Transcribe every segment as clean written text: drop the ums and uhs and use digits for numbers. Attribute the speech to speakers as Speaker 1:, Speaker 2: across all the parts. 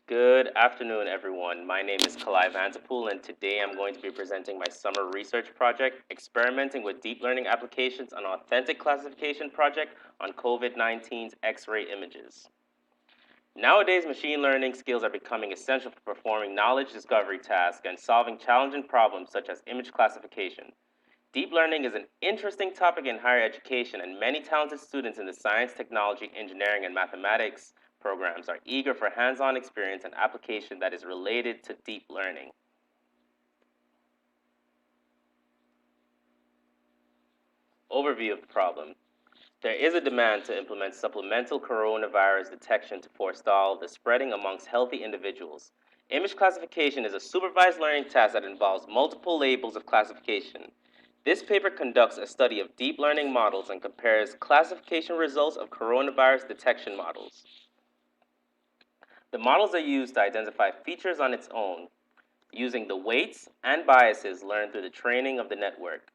Speaker 1: Good afternoon, everyone. My name is Khalai Vanterpool, and today I'm going to be presenting my summer research project, Experimenting with Deep Learning Applications, an Authentic Classification Project on COVID-19's X-ray images. Nowadays, machine learning skills are becoming essential for performing knowledge discovery tasks and solving challenging problems such as image classification. Deep learning is an interesting topic in higher education, and many talented students in the science, technology, engineering, and mathematics programs are eager for hands-on experience and application that is related to deep learning. Overview of the problem. There is a demand to implement supplemental coronavirus detection to forestall the spreading amongst healthy individuals. Image classification is a supervised learning task that involves multiple labels of classification. This paper conducts a study of deep learning models and compares classification results of coronavirus detection models. The models are used to identify features on its own, using the weights and biases learned through the training of the network.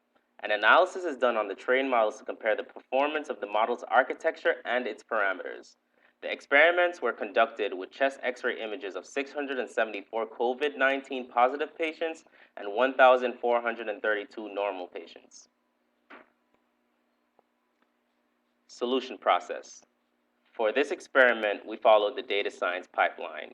Speaker 1: An analysis is done on the trained models to compare the performance of the model's architecture and its parameters. The experiments were conducted with chest X-ray images of 674 COVID-19 positive patients and 1,432 normal patients. Solution process. For this experiment, we followed the data science pipeline,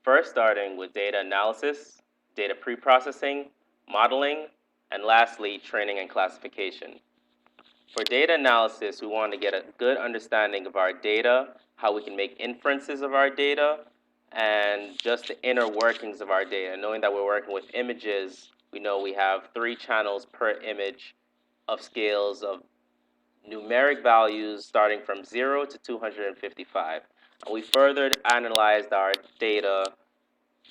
Speaker 1: first starting with data analysis, data preprocessing, modeling, and lastly, training and classification. For data analysis, we want to get a good understanding of our data, how we can make inferences of our data, and just the inner workings of our data. Knowing that we're working with images, we know we have 3 channels per image of scales of numeric values starting from 0 to 255. And we further analyzed our data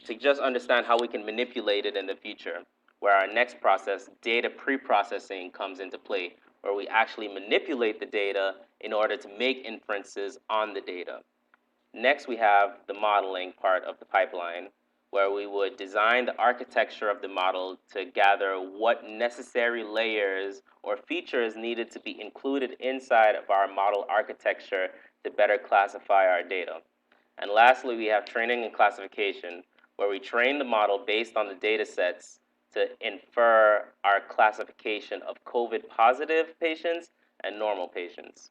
Speaker 1: to just understand how we can manipulate it in the future, where our next process, data pre-processing, comes into play, where we actually manipulate the data in order to make inferences on the data. Next, we have the modeling part of the pipeline, where we would design the architecture of the model to gather what necessary layers or features needed to be included inside of our model architecture to better classify our data. And lastly, we have training and classification, where we train the model based on the data sets to infer our classification of COVID positive patients and normal patients.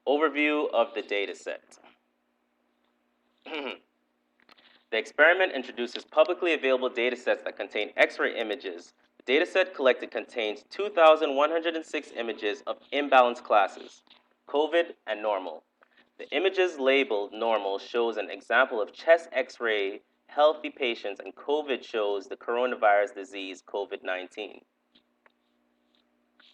Speaker 1: Overview of the data set. The experiment introduces publicly available data sets that contain X-ray images. The data set collected contains 2,106 images of imbalanced classes, COVID and normal. The images labeled normal shows an example of chest X-ray healthy patients, and COVID shows the coronavirus disease COVID-19.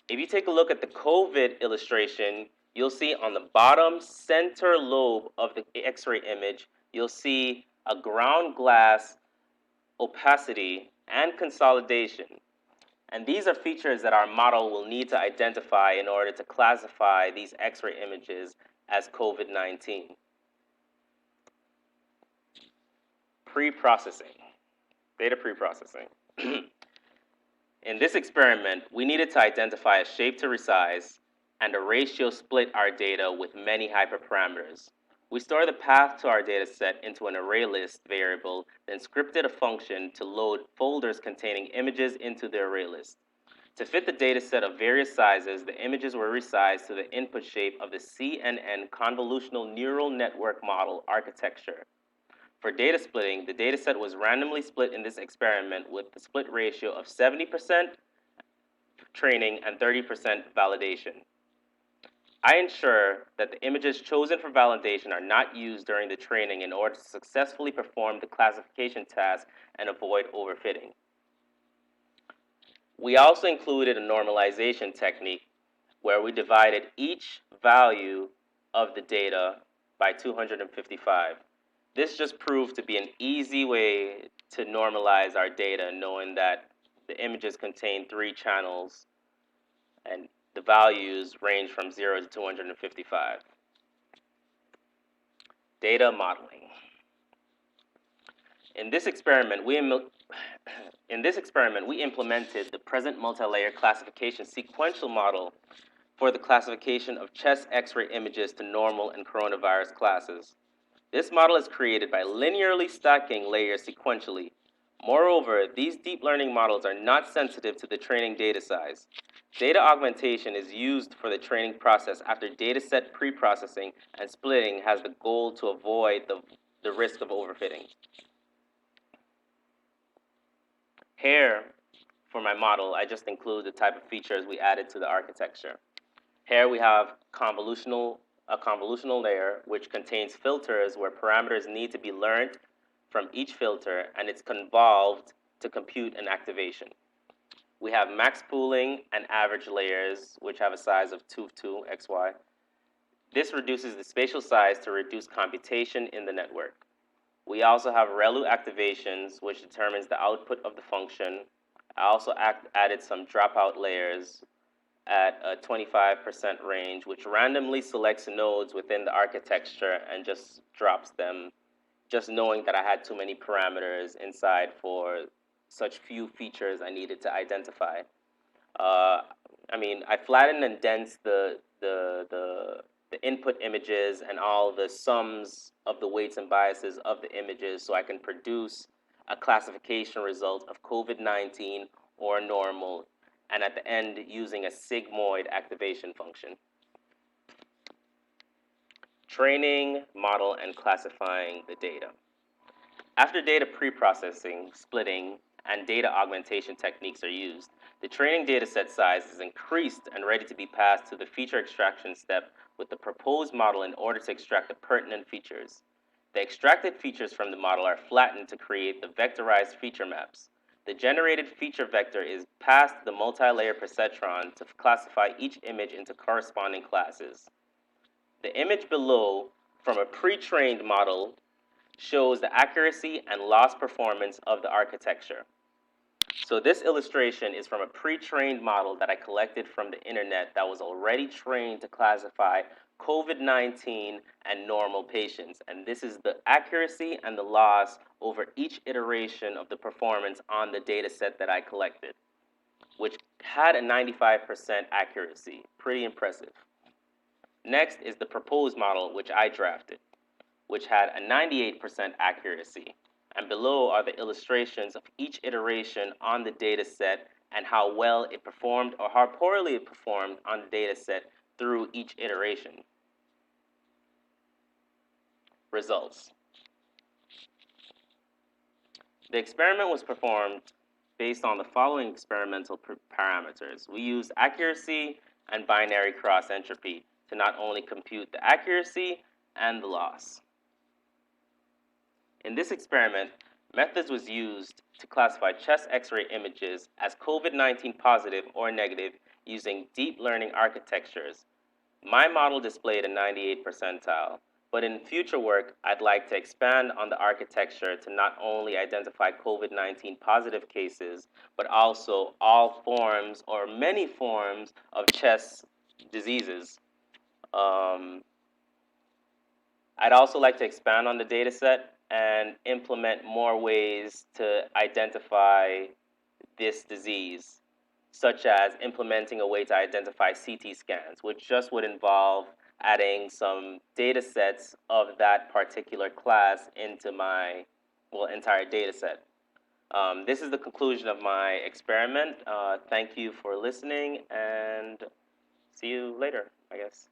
Speaker 1: If you take a look at the COVID illustration, you'll see on the bottom center lobe of the X-ray image, you'll see a ground glass opacity and consolidation. And these are features that our model will need to identify in order to classify these X-ray images as COVID-19. Pre-processing, data pre-processing. In this experiment, we needed to identify a shape to resize and a ratio split our data with many hyperparameters. We store the path to our data set into an array list variable, then scripted a function to load folders containing images into the array list. To fit the data set of various sizes, the images were resized to the input shape of the CNN convolutional neural network model architecture. For data splitting, the data set was randomly split in this experiment with the split ratio of 70% training and 30% validation. I ensure that the images chosen for validation are not used during the training in order to successfully perform the classification task and avoid overfitting. We also included a normalization technique where we divided each value of the data by 255. This just proved to be an easy way to normalize our data, knowing that the images contain 3 channels and the values range from 0 to 255. Data modeling. In this experiment, we implemented the present multi-layer classification sequential model for the classification of chest X-ray images to normal and coronavirus classes. This model is created by linearly stacking layers sequentially. Moreover, these deep learning models are not sensitive to the training data size. Data augmentation is used for the training process after dataset preprocessing, and splitting has the goal to avoid the risk of overfitting. Here, for my model, I just include the type of features we added to the architecture. Here we have a convolutional layer which contains filters where parameters need to be learned from each filter, and it's convolved to compute an activation. We have max pooling and average layers, which have a size of 2 of 2, xy. This reduces the spatial size to reduce computation in the network. We also have ReLU activations, which determines the output of the function. I also added some dropout layers at a 25% range, which randomly selects nodes within the architecture and just drops them, just knowing that I had too many parameters inside for such few features I needed to identify. I flatten and dense the input images and all the sums of the weights and biases of the images so I can produce a classification result of COVID-19 or normal, and at the end using a sigmoid activation function. Training, model, and classifying the data. After data preprocessing, splitting, and data augmentation techniques are used, the training dataset size is increased and ready to be passed to the feature extraction step with the proposed model in order to extract the pertinent features. The extracted features from the model are flattened to create the vectorized feature maps. The generated feature vector is passed the multi-layer perceptron to classify each image into corresponding classes. The image below from a pre-trained model shows the accuracy and loss performance of the architecture. So this illustration is from a pre-trained model that I collected from the internet that was already trained to classify COVID-19 and normal patients. And this is the accuracy and the loss over each iteration of the performance on the data set that I collected, which had a 95% accuracy. Pretty impressive. Next is the proposed model, which I drafted, which had a 98% accuracy. And below are the illustrations of each iteration on the data set and how well it performed or how poorly it performed on the data set through each iteration. Results. The experiment was performed based on the following experimental parameters. We used accuracy and binary cross entropy to not only compute the accuracy and the loss. In this experiment, methods was used to classify chest X-ray images as COVID-19 positive or negative using deep learning architectures. My model displayed a 98 percentile, but in future work, I'd like to expand on the architecture to not only identify COVID-19 positive cases, but also all forms or many forms of chest diseases. I'd also like to expand on the data set and implement more ways to identify this disease, such as implementing a way to identify CT scans, which just would involve adding some data sets of that particular class into my entire data set. This is the conclusion of my experiment. Thank you for listening, and see you later, I guess.